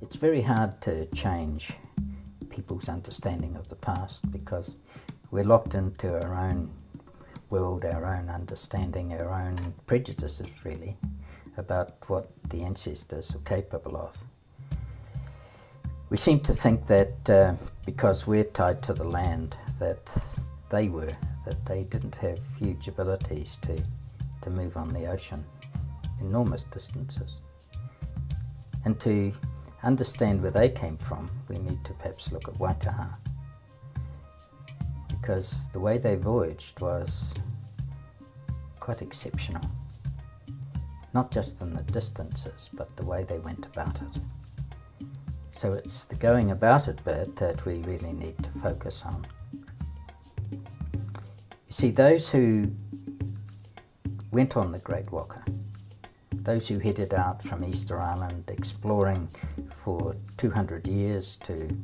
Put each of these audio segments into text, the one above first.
It's very hard to change people's understanding of the past because we're locked into our own world, our own understanding, our own prejudices really about what the ancestors were capable of. We seem to think that because we're tied to the land that they didn't have huge abilities to move on the ocean, enormous distances. And to understand where they came from, we need to perhaps look at Waitaha, because the way they voyaged was quite exceptional, not just in the distances, but the way they went about it. So it's the going about it bit that we really need to focus on. You see, those who went on the Great Waka, those who headed out from Easter Island exploring for 200 years to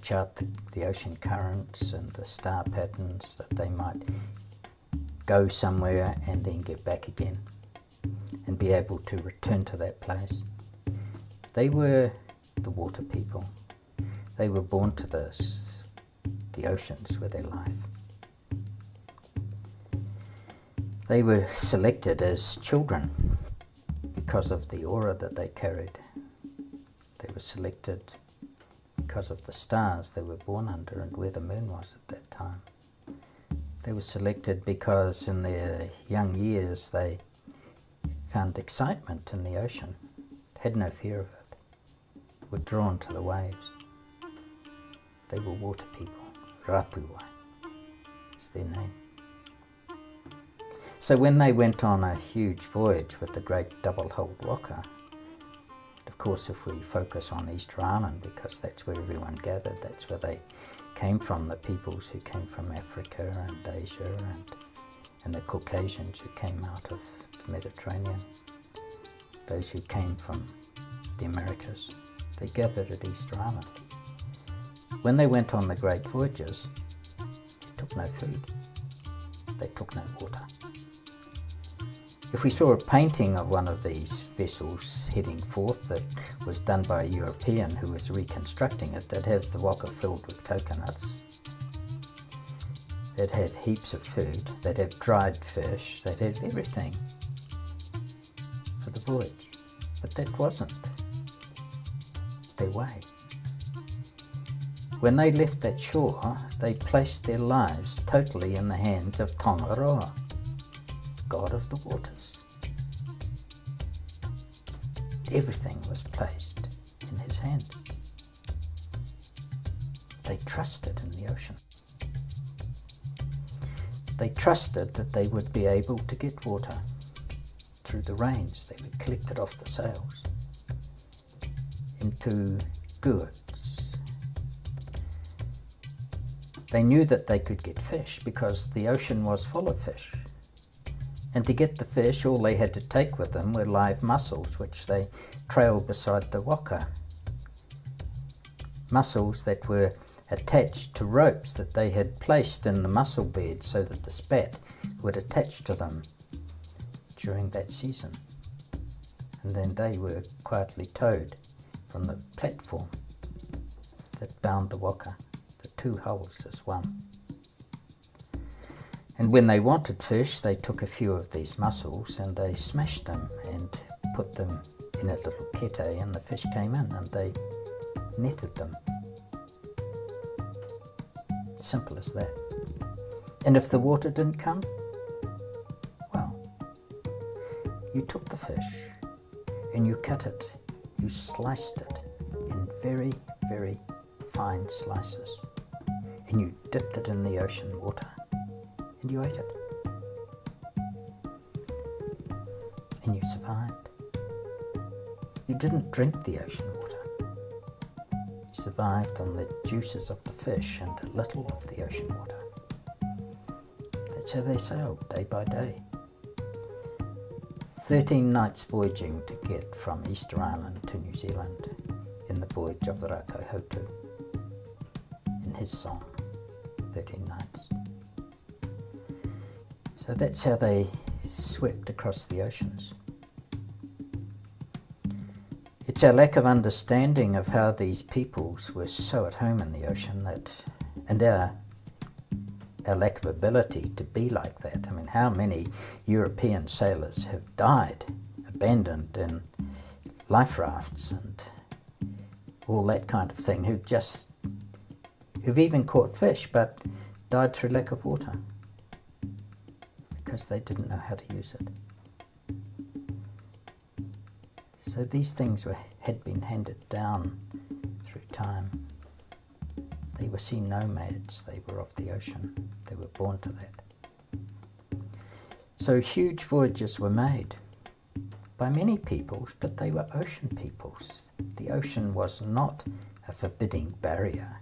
chart the ocean currents and the star patterns, that they might go somewhere and then get back again and be able to return to that place. They were the water people. They were born to this. The oceans were their life. They were selected as children because of the aura that they carried. They were selected because of the stars they were born under and where the moon was at that time. They were selected because in their young years they found excitement in the ocean, had no fear of it, were drawn to the waves. They were water people, Rapuwai is their name. So when they went on a huge voyage with the great double-hulled Waka, of course if we focus on Easter Island because that's where everyone gathered, that's where they came from, the peoples who came from Africa and Asia and the Caucasians who came out of the Mediterranean, those who came from the Americas, they gathered at Easter Island. When they went on the great voyages, they took no food, they took no water. If we saw a painting of one of these vessels heading forth that was done by a European who was reconstructing it, they'd have the waka filled with coconuts, they'd have heaps of food, they'd have dried fish, they'd have everything for the voyage. But that wasn't their way. When they left that shore, they placed their lives totally in the hands of Tongaroa, God of the waters. Everything was placed in his hand. They trusted in the ocean. They trusted that they would be able to get water through the rains. They would collect it off the sails into gourds. They knew that they could get fish because the ocean was full of fish. And to get the fish, all they had to take with them were live mussels, which they trailed beside the waka. Mussels that were attached to ropes that they had placed in the mussel bed so that the spat would attach to them during that season. And then they were quietly towed from the platform that bound the waka, the two hulls as one. And when they wanted fish, they took a few of these mussels and they smashed them and put them in a little kete, and the fish came in and they netted them. Simple as that. And if the water didn't come, well, you took the fish and you cut it, you sliced it in very, very fine slices, and you dipped it in the ocean water. And you ate it. And you survived. You didn't drink the ocean water. You survived on the juices of the fish and a little of the ocean water. That's how they sailed, day by day. 13 nights voyaging to get from Easter Island to New Zealand in the voyage of the Rakahotu. In his song, 13 nights. So that's how they swept across the oceans. It's our lack of understanding of how these peoples were so at home in the ocean that, and our lack of ability to be like that. I mean, how many European sailors have died, abandoned in life rafts and all that kind of thing, who've even caught fish but died through lack of water because they didn't know how to use it. So these things had been handed down through time. They were sea nomads, they were of the ocean, they were born to that. So huge voyages were made by many peoples, but they were ocean peoples. The ocean was not a forbidding barrier.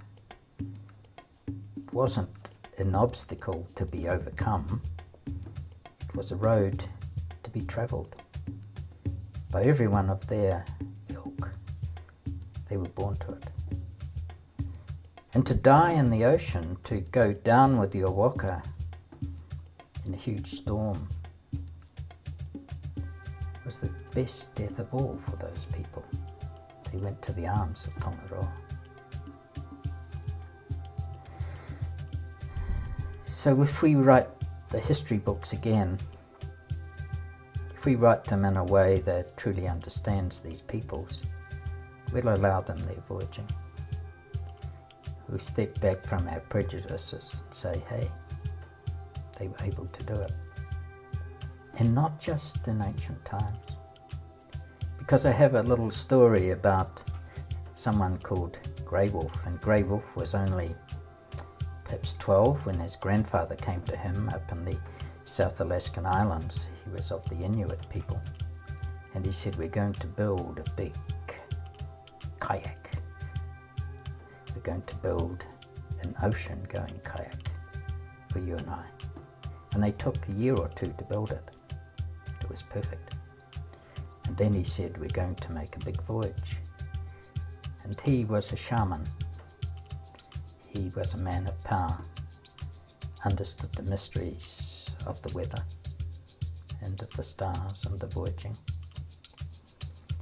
It wasn't an obstacle to be overcome. It was a road to be travelled by everyone of their ilk. They were born to it. And to die in the ocean, to go down with your waka in a huge storm, was the best death of all for those people. They went to the arms of Tongaroa. So if we write the history books again, if we write them in a way that truly understands these peoples, we'll allow them their voyaging. We'll step back from our prejudices and say, hey, they were able to do it. And not just in ancient times. Because I have a little story about someone called Grey Wolf, and Grey Wolf was only perhaps 12 when his grandfather came to him up in the South Alaskan Islands. He was of the Inuit people. And he said, we're going to build a big kayak. We're going to build an ocean-going kayak for you and I. And they took a year or two to build it. It was perfect. And then he said, we're going to make a big voyage. And he was a shaman. He was a man of power, understood the mysteries of the weather and of the stars and the voyaging.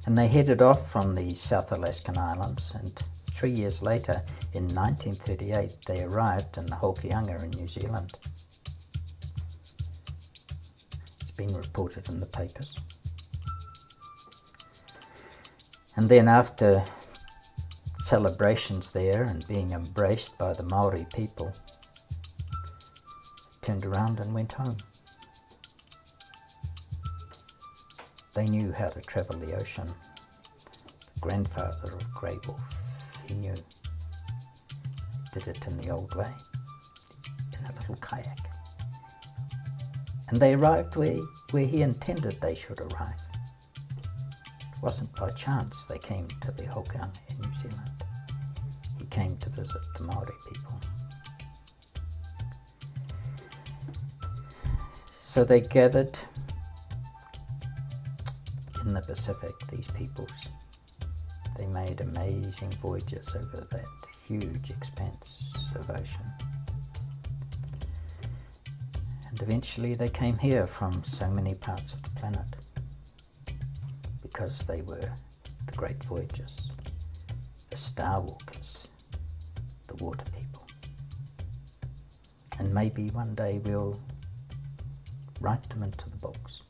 And they headed off from the South Alaskan Islands, and 3 years later, in 1938, they arrived in the Hokianga in New Zealand. It's been reported in the papers. And then after celebrations there and being embraced by the Maori people, turned around and went home. They knew how to travel the ocean. The grandfather of Grey Wolf, he knew. Did it in the old way, in a little kayak. And they arrived where he intended they should arrive. It wasn't by chance they came to the Hokianga in New Zealand. He came to visit the Maori people. So they gathered in the Pacific, these peoples. They made amazing voyages over that huge expanse of ocean. And eventually they came here from so many parts of the planet because they were the great voyagers, the star walkers, the water people. And maybe one day we'll write them into the books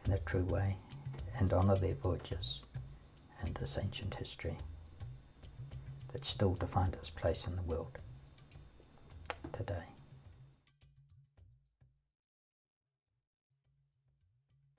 in a true way and honour their voyages and this ancient history that still defines its place in the world today.